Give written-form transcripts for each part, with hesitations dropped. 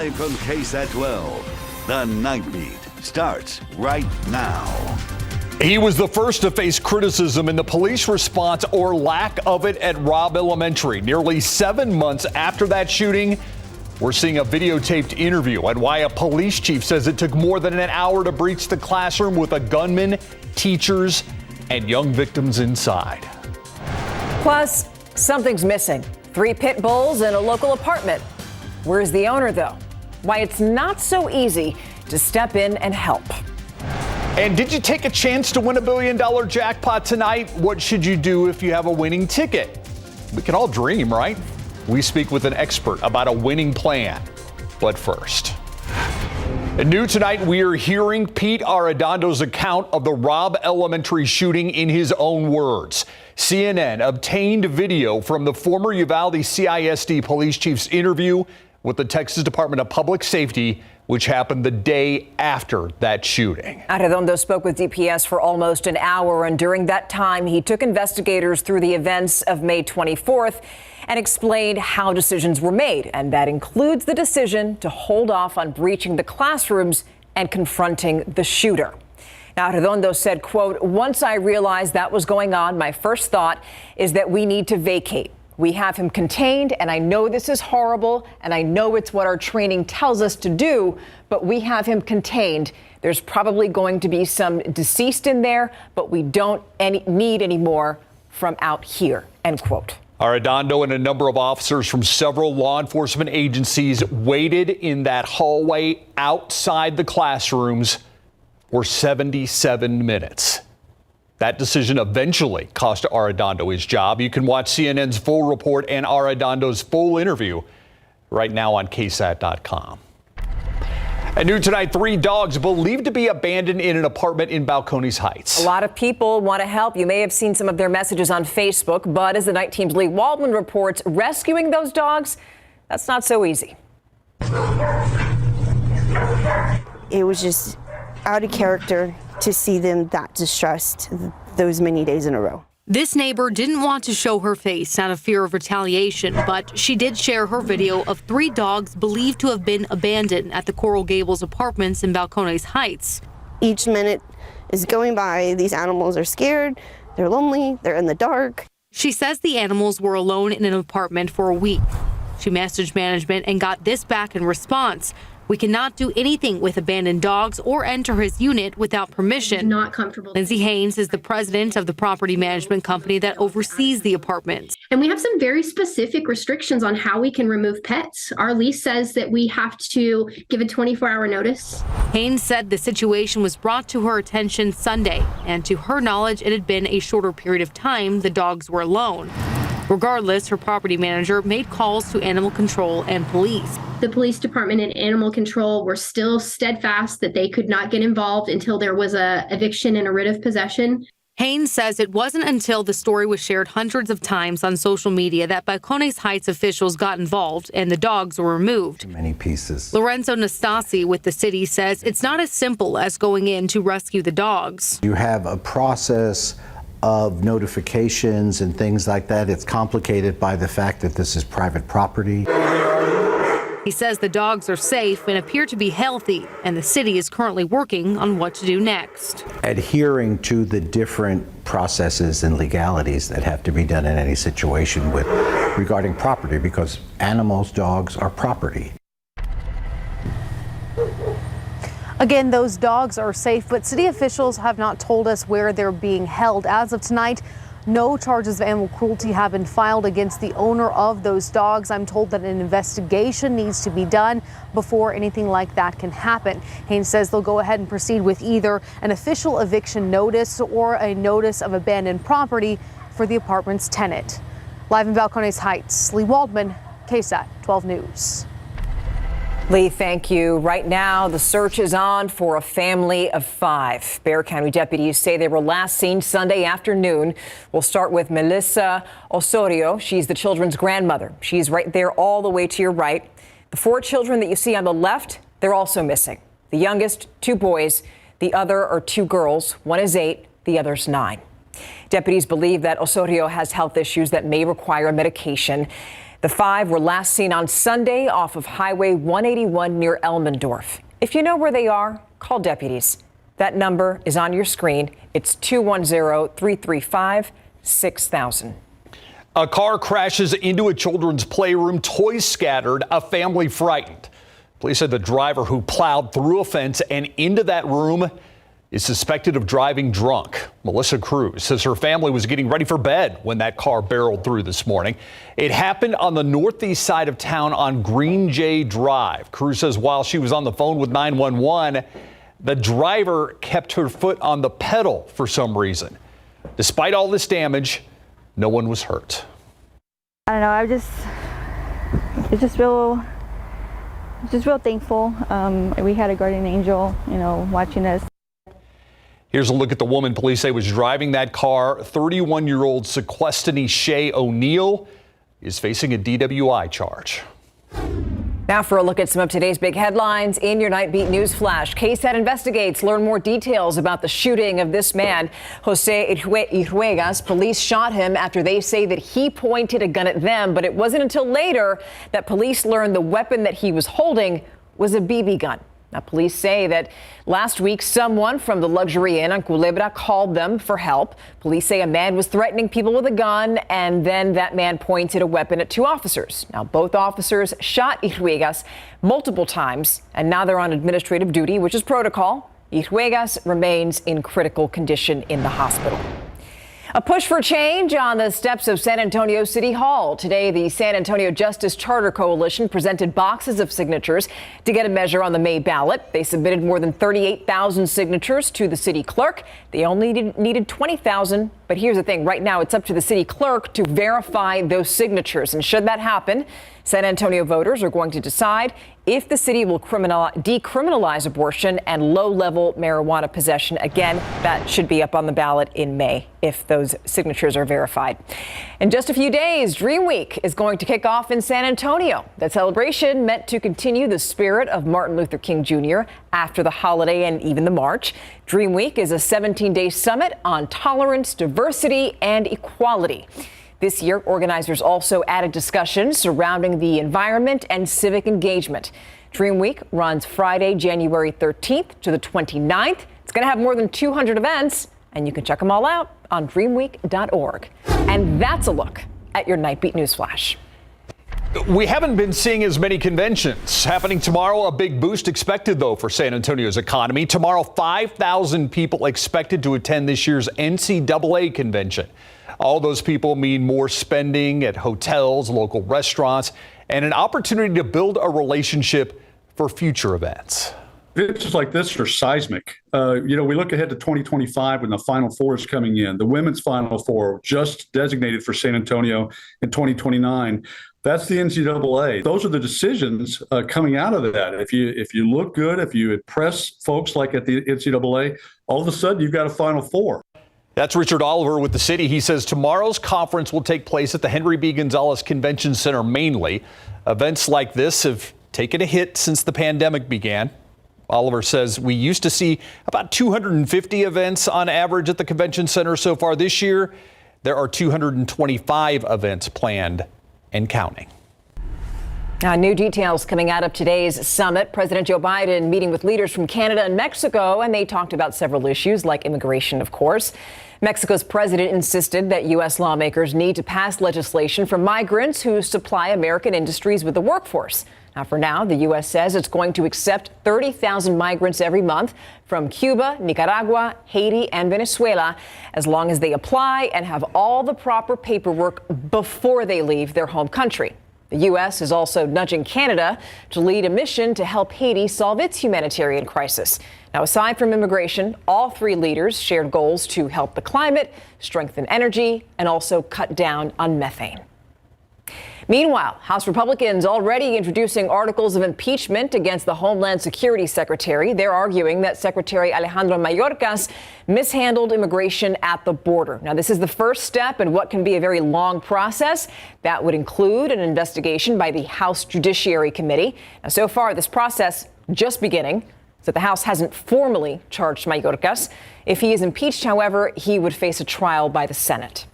Live from KSAT 12, the Nightbeat starts right now. He was the first to face criticism in the police response or lack of it at Robb Elementary. Nearly 7 months after that shooting, we're seeing a videotaped interview on why a police chief says it took more than an hour to breach the classroom with a gunman, teachers, and young victims inside. Plus, something's missing. 3 pit bulls in a local apartment. Where's the owner, though? Why it's not so easy to step in and help. And did you take a chance to win $1 billion jackpot tonight? What should you do if you have a winning ticket? We can all dream, right? We speak with an expert about a winning plan. But first, new tonight, we are hearing Pete Arredondo's account of the Robb Elementary shooting in his own words. CNN obtained video from the former Uvalde CISD police chief's interview with the Texas Department of Public Safety, which happened the day after that shooting. Arredondo spoke with DPS for almost an hour, and during that time, he took investigators through the events of May 24th and explained how decisions were made, and that includes the decision to hold off on breaching the classrooms and confronting the shooter. Now, Arredondo said, quote, "Once I realized that was going on, my first thought is that we need to vacate. We have him contained, and I know this is horrible, and I know it's what our training tells us to do, but we have him contained. There's probably going to be some deceased in there, but we don't need any more from out here," end quote. Arredondo and a number of officers from several law enforcement agencies waited in that hallway outside the classrooms for 77 minutes. That decision eventually cost Arredondo his job. You can watch CNN's full report and Arredondo's full interview right now on KSAT.com. And new tonight, 3 dogs believed to be abandoned in an apartment in Balcones Heights. A lot of people want to help. You may have seen some of their messages on Facebook, but as the night team's Lee Waldman reports, rescuing those dogs, that's not so easy. It was just out of character to see them that distressed those many days in a row. This neighbor didn't want to show her face out of fear of retaliation, but she did share her video of 3 dogs believed to have been abandoned at the Coral Gables apartments in Balcones Heights. Each minute is going by, these animals are scared, they're lonely, they're in the dark. She says the animals were alone in an apartment for a week. She messaged management and got this back in response. "We cannot do anything with abandoned dogs or enter his unit without permission." Not comfortable. Lindsay Haynes is the president of the property management company that oversees the apartments. And we have some very specific restrictions on how we can remove pets. Our lease says that we have to give a 24-hour notice. Haynes said the situation was brought to her attention Sunday, and to her knowledge, it had been a shorter period of time the dogs were alone. Regardless, her property manager made calls to animal control and police. The police department and animal control were still steadfast that they could not get involved until there was a eviction and a writ of possession. Haynes says it wasn't until the story was shared hundreds of times on social media that Balcones Heights officials got involved and the dogs were removed. Many pieces. Lorenzo Nastasi with the city says it's not as simple as going in to rescue the dogs. You have a process of notifications and things like that. It's complicated by the fact that this is private property. He says the dogs are safe and appear to be healthy, and the city is currently working on what to do next. Adhering to the different processes and legalities that have to be done in any situation with regarding property, because animals, dogs are property. Again, those dogs are safe, but city officials have not told us where they're being held. As of tonight, no charges of animal cruelty have been filed against the owner of those dogs. I'm told that an investigation needs to be done before anything like that can happen. Haynes says they'll go ahead and proceed with either an official eviction notice or a notice of abandoned property for the apartment's tenant. Live in Balcones Heights, Lee Waldman, KSAT 12 News. Lee, thank you. Right now, the search is on for a family of 5. Bexar County deputies say they were last seen Sunday afternoon. We'll start with Melissa Osorio. She's the children's grandmother. She's right there all the way to your right. The 4 children that you see on the left, they're also missing. The youngest, 2 boys. The other are 2 girls. One is 8, the other's 9. Deputies believe that Osorio has health issues that may require medication. The five were last seen on Sunday off of Highway 181 near Elmendorf. If you know where they are, call deputies. That number is on your screen. It's 210-335-6000. A car crashes into a children's playroom, toys scattered, a family frightened. Police said the driver who plowed through a fence and into that room is suspected of driving drunk. Melissa Cruz says her family was getting ready for bed when that car barreled through this morning. It happened on the northeast side of town on Green Jay Drive. Cruz says while she was on the phone with 911, the driver kept her foot on the pedal for some reason. Despite all this damage, no one was hurt. I don't know. It's just real thankful. We had a guardian angel, watching us. Here's a look at the woman police say was driving that car. 31-year-old Sequestany Shea O'Neill is facing a DWI charge. Now for a look at some of today's big headlines in your Nightbeat News Flash. KSAT investigates. Learn more details about the shooting of this man, Jose Irruegas. Police shot him after they say that he pointed a gun at them, but it wasn't until later that police learned the weapon that he was holding was a BB gun. Now, police say that last week, someone from the luxury inn on Culebra called them for help. Police say a man was threatening people with a gun, and then that man pointed a weapon at two officers. Now, both officers shot Irruegas multiple times, and now they're on administrative duty, which is protocol. Irruegas remains in critical condition in the hospital. A push for change on the steps of San Antonio City Hall. Today, the San Antonio Justice Charter Coalition presented boxes of signatures to get a measure on the May ballot. They submitted more than 38,000 signatures to the city clerk. They only needed 20,000. But here's the thing. Right now, it's up to the city clerk to verify those signatures. And should that happen, San Antonio voters are going to decide if the city will decriminalize abortion and low-level marijuana possession. Again, that should be up on the ballot in May if those signatures are verified. In just a few days, Dream Week is going to kick off in San Antonio. That celebration meant to continue the spirit of Martin Luther King Jr. after the holiday and even the march. Dream Week is a 17-day summit on tolerance, diversity, and equality. This year, organizers also added discussions surrounding the environment and civic engagement. Dream Week runs Friday, January 13th to the 29th. It's going to have more than 200 events, and you can check them all out on dreamweek.org. And that's a look at your Nightbeat News Flash. We haven't been seeing as many conventions happening tomorrow. A big boost expected, though, for San Antonio's economy. Tomorrow, 5,000 people expected to attend this year's NCAA convention. All those people mean more spending at hotels, local restaurants, and an opportunity to build a relationship for future events. Events like this are seismic. We look ahead to 2025 when the Final Four is coming in. The women's Final Four just designated for San Antonio in 2029. That's the NCAA. Those are the decisions coming out of that. If you look good, if you impress folks like at the NCAA, all of a sudden you've got a Final Four. That's Richard Oliver with the city. He says tomorrow's conference will take place at the Henry B. Gonzalez Convention Center mainly. Events like this have taken a hit since the pandemic began. Oliver says we used to see about 250 events on average at the convention center so far this year. There are 225 events planned and counting. Now, new details coming out of today's summit. President Joe Biden meeting with leaders from Canada and Mexico, and they talked about several issues like immigration, of course. Mexico's president insisted that U.S. lawmakers need to pass legislation for migrants who supply American industries with the workforce. Now, for now, the U.S. says it's going to accept 30,000 migrants every month from Cuba, Nicaragua, Haiti, and Venezuela, as long as they apply and have all the proper paperwork before they leave their home country. The U.S. is also nudging Canada to lead a mission to help Haiti solve its humanitarian crisis. Now, aside from immigration, all three leaders shared goals to help the climate, strengthen energy, and also cut down on methane. Meanwhile, House Republicans already introducing articles of impeachment against the Homeland Security Secretary. They're arguing that Secretary Alejandro Mayorkas mishandled immigration at the border. Now, this is the first step in what can be a very long process. That would include an investigation by the House Judiciary Committee. Now, so far, this process just beginning, so the House hasn't formally charged Mayorkas. If he is impeached, however, he would face a trial by the Senate.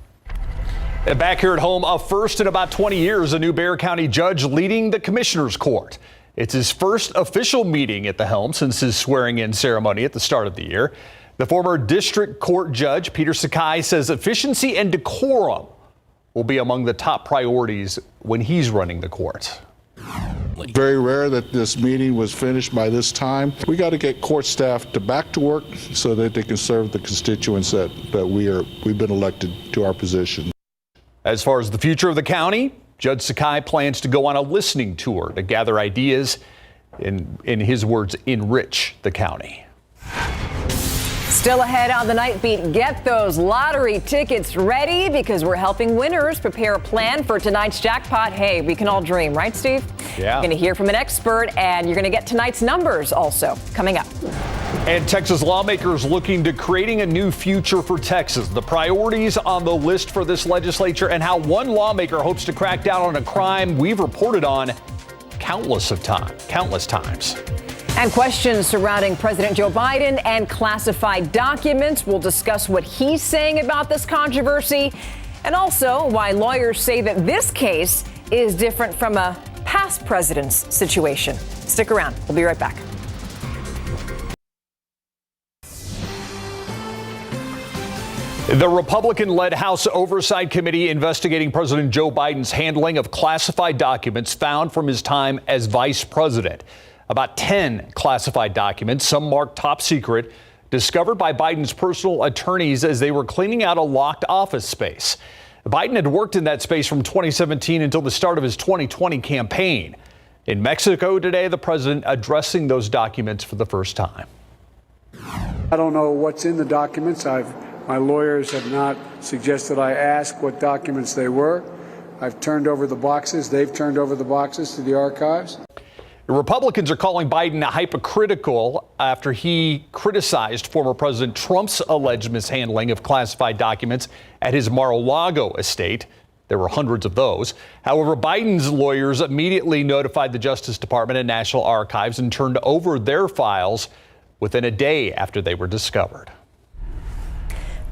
Back here at home, a first in about 20 years, a new Bexar County judge leading the commissioner's court. It's his first official meeting at the helm since his swearing-in ceremony at the start of the year. The former district court judge, Peter Sakai, says efficiency and decorum will be among the top priorities when he's running the court. Very rare that this meeting was finished by this time. We got to get court staff back to work so that they can serve the constituents that we've been elected to our position. As far as the future of the county, Judge Sakai plans to go on a listening tour to gather ideas, in his words, enrich the county. Still ahead on the Nightbeat, get those lottery tickets ready because we're helping winners prepare a plan for tonight's jackpot. Hey, we can all dream, right, Steve? Yeah. You're going to hear from an expert, and you're going to get tonight's numbers also coming up. And Texas lawmakers looking to creating a new future for Texas. The priorities on the list for this legislature and how one lawmaker hopes to crack down on a crime we've reported on countless times. And questions surrounding President Joe Biden and classified documents. We'll discuss what he's saying about this controversy and also why lawyers say that this case is different from a past president's situation. Stick around. We'll be right back. The Republican-led House Oversight Committee investigating President Joe Biden's handling of classified documents found from his time as vice president. About 10 classified documents, some marked top secret, discovered by Biden's personal attorneys as they were cleaning out a locked office space. Biden had worked in that space from 2017 until the start of his 2020 campaign. In Mexico today, the president addressing those documents for the first time. I don't know what's in the documents. My lawyers have not suggested I ask what documents they were. I've turned over the boxes. They've turned over the boxes to the archives. The Republicans are calling Biden hypocritical after he criticized former President Trump's alleged mishandling of classified documents at his Mar-a-Lago estate. There were hundreds of those. However, Biden's lawyers immediately notified the Justice Department and National Archives and turned over their files within a day after they were discovered.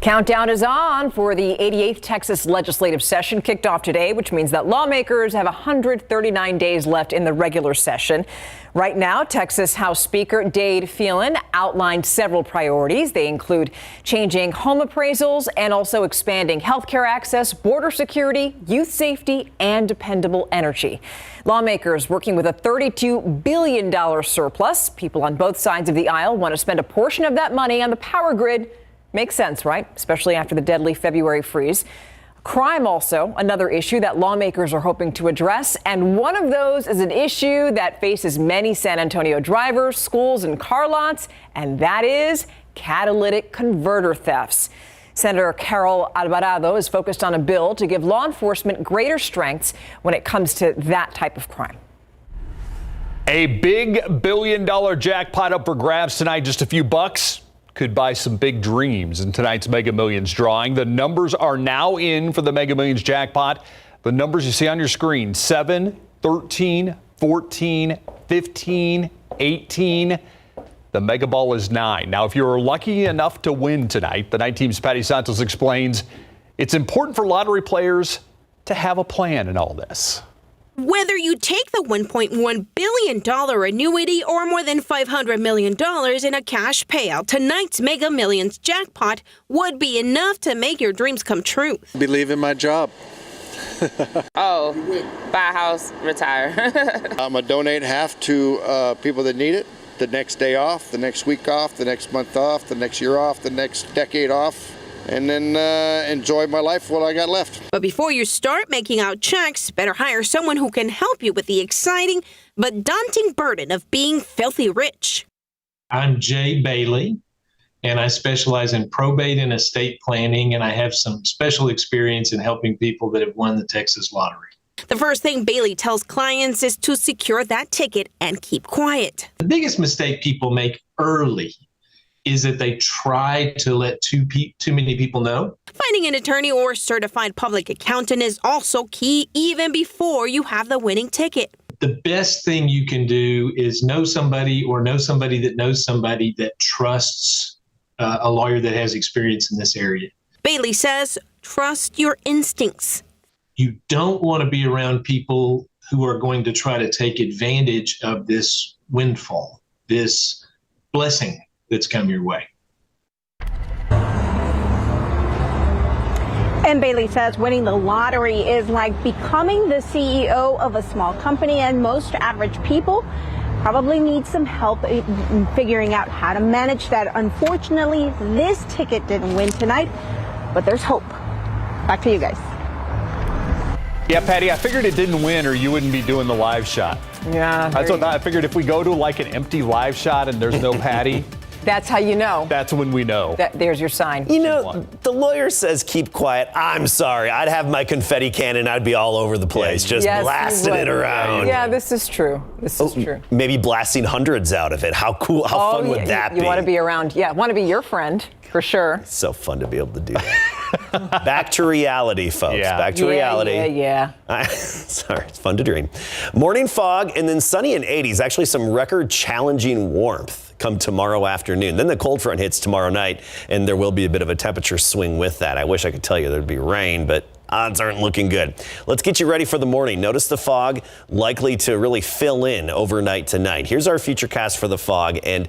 Countdown is on for the 88th Texas legislative session kicked off today, which means that lawmakers have 139 days left in the regular session. Right now, Texas House Speaker Dade Phelan outlined several priorities. They include changing home appraisals and also expanding health care access, border security, youth safety, and dependable energy. Lawmakers working with a $32 billion surplus. People on both sides of the aisle want to spend a portion of that money on the power grid. Makes sense, right? Especially after the deadly February freeze. Crime also, another issue that lawmakers are hoping to address. And one of those is an issue that faces many San Antonio drivers, schools, and car lots, and that is catalytic converter thefts. Senator Carol Alvarado is focused on a bill to give law enforcement greater strengths when it comes to that type of crime. A big billion-dollar jackpot up for grabs tonight, just a few bucks. Could buy some big dreams in tonight's Mega Millions drawing. The numbers are now in for the Mega Millions jackpot. The numbers you see on your screen: 7, 13, 14, 15, 18. The Mega Ball is 9. Now, if you're lucky enough to win tonight, the night team's Patty Santos explains it's important for lottery players to have a plan in all this. Whether you take the $1.1 billion annuity or more than $500 million in a cash payout, tonight's Mega Millions jackpot would be enough to make your dreams come true. Believe in my job. Buy a house, retire. I'm going to donate half to people that need it. The next day off, the next week off, the next month off, the next year off, the next decade off. And then enjoy my life while I got left. But before you start making out checks, better hire someone who can help you with the exciting but daunting burden of being filthy rich. I'm Jay Bailey, and I specialize in probate and estate planning, and I have some special experience in helping people that have won the Texas lottery. The first thing Bailey tells clients is to secure that ticket and keep quiet. The biggest mistake people make early is that they try to let too many people know. Finding an attorney or certified public accountant is also key even before you have the winning ticket. The best thing you can do is know somebody or know somebody that knows somebody that trusts a lawyer that has experience in this area. Bailey says trust your instincts. You don't want to be around people who are going to try to take advantage of this windfall, this blessing that's come your way. And Bailey says winning the lottery is like becoming the CEO of a small company, and most average people probably need some help in figuring out how to manage that. Unfortunately, this ticket didn't win tonight, but there's hope. Back to you guys. Yeah, Patty, I figured it didn't win or you wouldn't be doing the live shot. Yeah. I figured if we go to like an empty live shot and there's no Patty, that's how you know. That's when we know. There's your sign. You know, the lawyer says keep quiet. I'm sorry. I'd have my confetti cannon. I'd be all over the place, just blasting it around. Yeah, this is true. This is true. Maybe blasting hundreds out of it. How cool, how fun would that be? You want to be around, want to be your friend, for sure. It's so fun to be able to do that. Back to reality, folks. Yeah. Back to reality. Sorry, it's fun to dream. Morning fog and then sunny and 80s. Actually, some record challenging warmth come tomorrow afternoon. Then the cold front hits tomorrow night, and there will be a bit of a temperature swing with that. I wish I could tell you there'd be rain, but odds aren't looking good. Let's get you ready for the morning. Notice the fog likely to really fill in overnight tonight. Here's our futurecast for the fog. And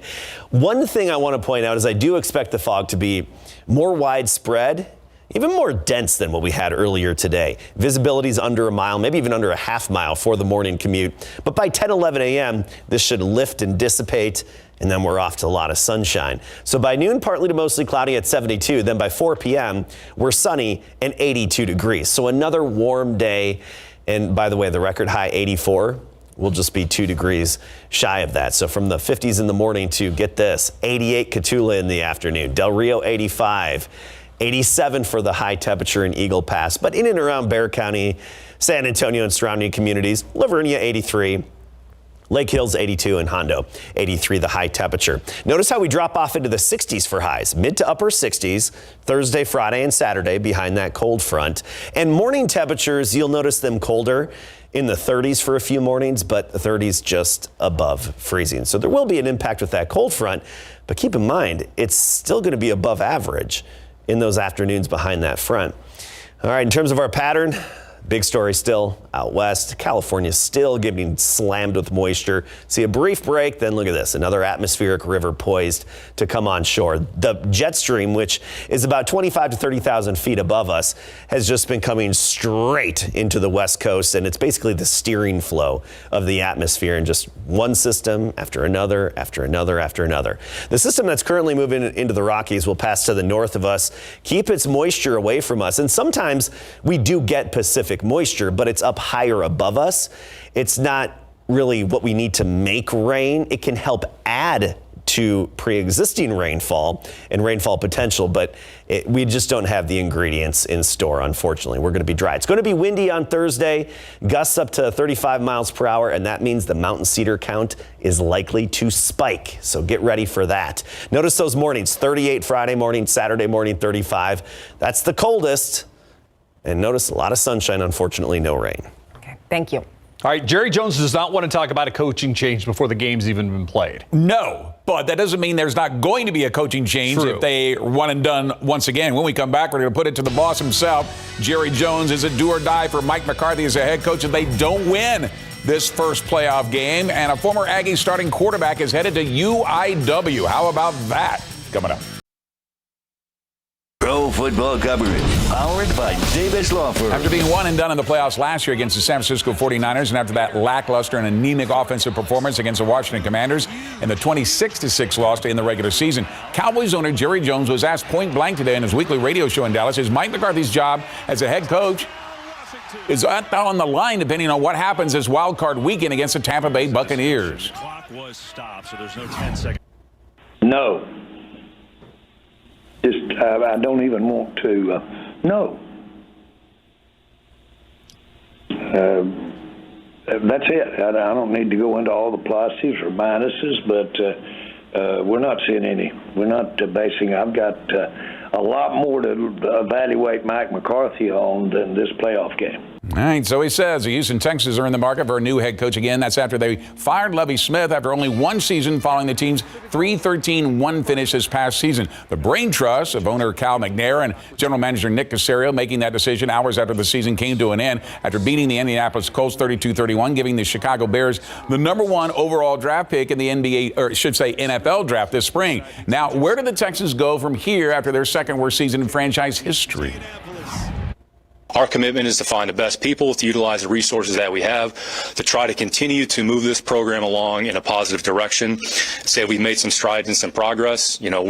one thing I want to point out is I do expect the fog to be more widespread, even more dense than what we had earlier today. Visibility is under a mile, maybe even under a half mile for the morning commute. But by 10, 11 a.m., this should lift and dissipate, and then we're off to a lot of sunshine. So by noon, partly to mostly cloudy at 72. Then by 4 p.m., we're sunny and 82 degrees. So another warm day. And by the way, the record high 84 will just be 2 degrees shy of that. So from the 50s in the morning to, get this, 88 Cotulla in the afternoon, Del Rio 85. 87 for the high temperature in Eagle Pass, but in and around Bexar County, San Antonio and surrounding communities, Livonia 83, Lake Hills 82, and Hondo 83 the high temperature. Notice how we drop off into the 60s for highs, mid to upper 60s, Thursday, Friday, and Saturday behind that cold front. And morning temperatures, you'll notice them colder in the 30s for a few mornings, but the 30s just above freezing. So there will be an impact with that cold front, but keep in mind, it's still going to be above average in those afternoons behind that front. All right, in terms of our pattern, big story still out west. California still getting slammed with moisture. See a brief break, then look at this. Another atmospheric river poised to come on shore. The jet stream, which is about 25 to 30,000 feet above us, has just been coming straight into the west coast, and it's basically the steering flow of the atmosphere in just one system after another, after another, after another. The system that's currently moving into the Rockies will pass to the north of us, keep its moisture away from us, and sometimes we do get Pacific moisture, but it's up higher above us. It's not really what we need to make rain. It can help add to pre-existing rainfall and rainfall potential, but we just don't have the ingredients in store, unfortunately. We're going to be dry. It's going to be windy on Thursday, gusts up to 35 miles per hour, and that means the mountain cedar count is likely to spike. So get ready for that. Notice those mornings, 38 Friday morning, Saturday morning, 35. That's the coldest. And notice a lot of sunshine, unfortunately, no rain. Okay, thank you. All right, Jerry Jones does not want to talk about a coaching change before the game's even been played. No, but that doesn't mean there's not going to be a coaching change if they one and done once again. When we come back, we're going to put it to the boss himself. Jerry Jones is a do or die for Mike McCarthy as a head coach if they don't win this first playoff game. And a former Aggie starting quarterback is headed to UIW. How about that? Coming up. Pro football coverage, powered by Davis Law Firm. After being one and done in the playoffs last year against the San Francisco 49ers, and after that lackluster and anemic offensive performance against the Washington Commanders and the 26-6 loss in the regular season, Cowboys owner Jerry Jones was asked point blank today in his weekly radio show in Dallas, is Mike McCarthy's job as a head coach is on the line depending on what happens this wild card weekend against the Tampa Bay Buccaneers. The clock was stopped, so there's no 10 seconds. No. I don't even want to. No. That's it. I don't need to go into all the pluses or minuses, but we're not seeing any. We're not basing. I've got a lot more to evaluate Mike McCarthy on than this playoff game. All right, so he says the Houston Texans are in the market for a new head coach again. That's after they fired Lovie Smith after only one season following the team's 3-13-1 finish this past season. The brain trust of owner Cal McNair and general manager Nick Caserio making that decision hours after the season came to an end after beating the Indianapolis Colts 32-31, giving the Chicago Bears the #1 overall draft pick in the NFL draft this spring. Now, where do the Texans go from here after their second worst season in franchise history? Our commitment is to find the best people, to utilize the resources that we have, to try to continue to move this program along in a positive direction. Say we've made some strides and some progress. You know,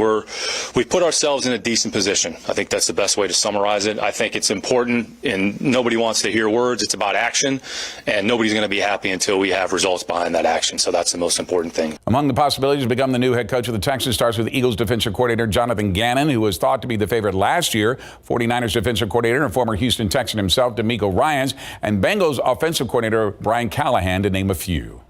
we've put ourselves in a decent position. I think that's the best way to summarize it. I think it's important, and nobody wants to hear words. It's about action, and nobody's going to be happy until we have results behind that action. So that's the most important thing. Among the possibilities to become the new head coach of the Texans starts with Eagles defensive coordinator Jonathan Gannon, who was thought to be the favorite last year. 49ers defensive coordinator and former Houston Texan himself, DeMeco Ryans, and Bengals offensive coordinator Brian Callahan, to name a few.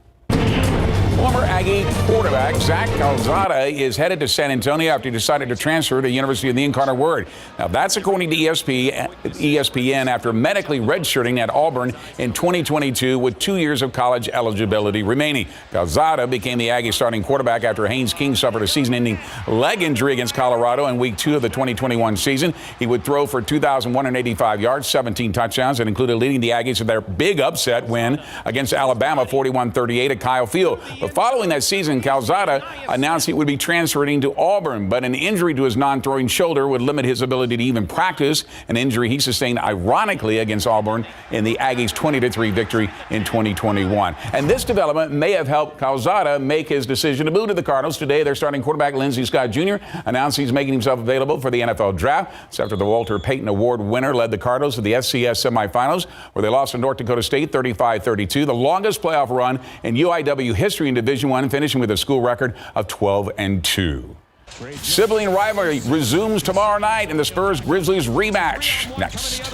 Former Aggie quarterback Zach Calzada is headed to San Antonio after he decided to transfer to the University of the Incarnate Word. Now, that's according to ESPN after medically redshirting at Auburn in 2022 with 2 years of college eligibility remaining. Calzada became the Aggie starting quarterback after Haynes King suffered a season-ending leg injury against Colorado in Week 2 of the 2021 season. He would throw for 2,185 yards, 17 touchdowns, and included leading the Aggies to their big upset win against Alabama 41-38 at Kyle Field. But following that season, Calzada announced he would be transferring to Auburn, but an injury to his non-throwing shoulder would limit his ability to even practice, an injury he sustained ironically against Auburn in the Aggies' 20-3 victory in 2021. And this development may have helped Calzada make his decision to move to the Cardinals. Today, their starting quarterback, Lindsey Scott Jr., announced he's making himself available for the NFL draft. It's after the Walter Payton Award winner led the Cardinals to the FCS semifinals, where they lost to North Dakota State 35-32, the longest playoff run in UIW history in Division I, finishing with a school record of 12-2. Sibling rivalry resumes tomorrow night in the Spurs-Grizzlies rematch. Next.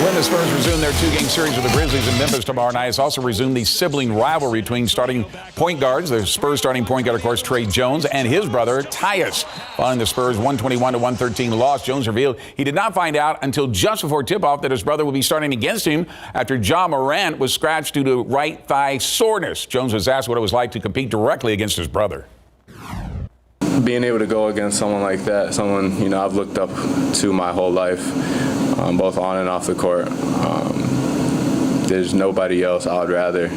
When the Spurs resume their 2-game series with the Grizzlies in Memphis tomorrow night, it's also resumed the sibling rivalry between starting point guards. The Spurs starting point guard, of course, Trey Jones, and his brother, Tyus. Following the Spurs' 121-113 loss, Jones revealed he did not find out until just before tip-off that his brother would be starting against him after Ja Morant was scratched due to right thigh soreness. Jones was asked what it was like to compete directly against his brother. Being able to go against someone like that, someone, you know, I've looked up to my whole life, both on and off the court. There's nobody else I would rather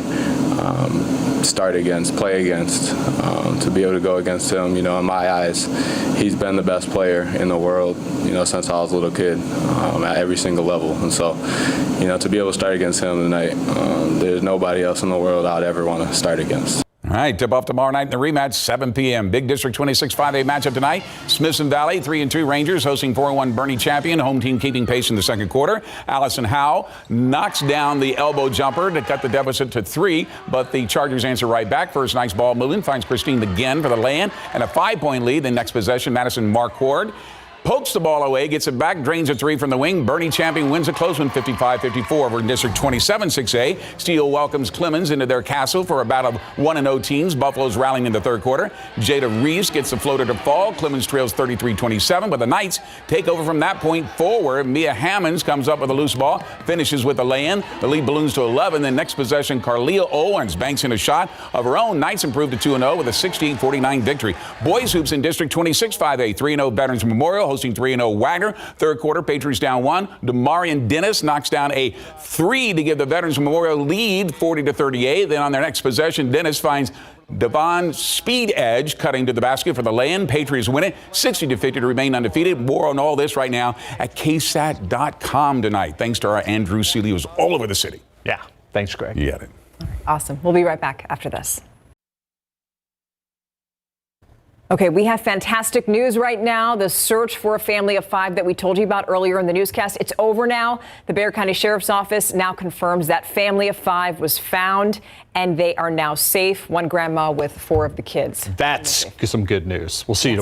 start against, play against. To be able to go against him, you know, in my eyes, he's been the best player in the world, you know, since I was a little kid, at every single level. And so, you know, to be able to start against him tonight, there's nobody else in the world I'd ever want to start against. All right, tip-off tomorrow night in the rematch, 7 p.m. Big District 26 5A matchup tonight. Smithson Valley, 3-2 Rangers hosting 4-1 Bernie Champion. Home team keeping pace in the second quarter. Allison Howe knocks down the elbow jumper to cut the deficit to 3, but the Chargers answer right back. First night's ball moving finds Christine McGinn for the lay-in and a 5-point lead. Then next possession, Madison Marquard pokes the ball away, gets it back, drains a 3 from the wing. Bernie Champion wins a close one, 55-54 over in District 27 6A. Steele welcomes Clemens into their castle for a battle of 1-0 teams. Buffalo's rallying in the third quarter. Jada Reeves gets the floater to fall. Clemens trails 33-27, but the Knights take over from that point forward. Mia Hammonds comes up with a loose ball, finishes with the lay-in. The lead balloons to 11. Then next possession, Carlia Owens banks in a shot of her own. Knights improve to 2-0 with a 16-49 victory. Boys hoops in District 26 5A, 3-0 Veterans Memorial hosting 3-0 Wagner. Third quarter, Patriots down 1. Demarion Dennis knocks down a 3 to give the Veterans Memorial lead 40-38. Then on their next possession, Dennis finds Devon Speed Edge cutting to the basket for the lay-in. Patriots win it 60-50 to remain undefeated. More on all this right now at KSAT.com tonight. Thanks to our Andrew Seeley, who's all over the city. Yeah. Thanks, Greg. You got it. Awesome. We'll be right back after this. Okay, we have fantastic news right now. The search for a family of 5 that we told you about earlier in the newscast, it's over now. The Bexar County Sheriff's Office now confirms that family of 5 was found and they are now safe. One grandma with 4 of the kids. That's some good news. We'll see you tomorrow.